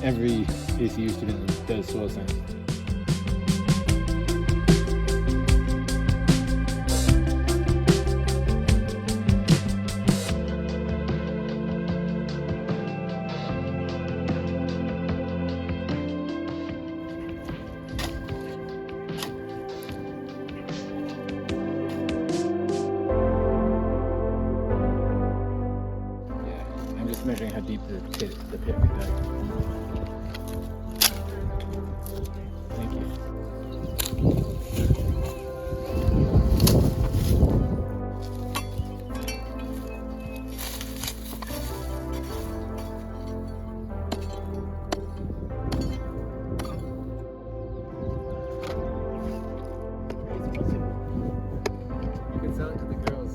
every ACU student does soil science. I'm just measuring how deep the pit could dive. Thank you. You can sell it to the girls.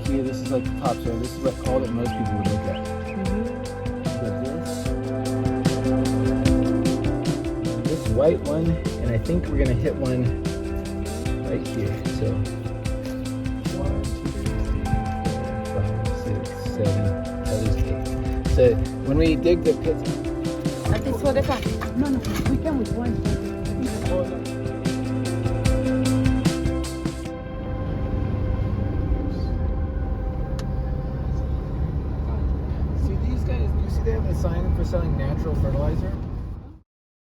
This is like the top, so this is like all that most people would look at. But this white one, and I think we're gonna hit one right here. So 1, 2, 3, 4, 5, 6, 7, at least 8. So when we dig the pit, No, we came with one. See these guys, you see they have a sign for selling natural fertilizer?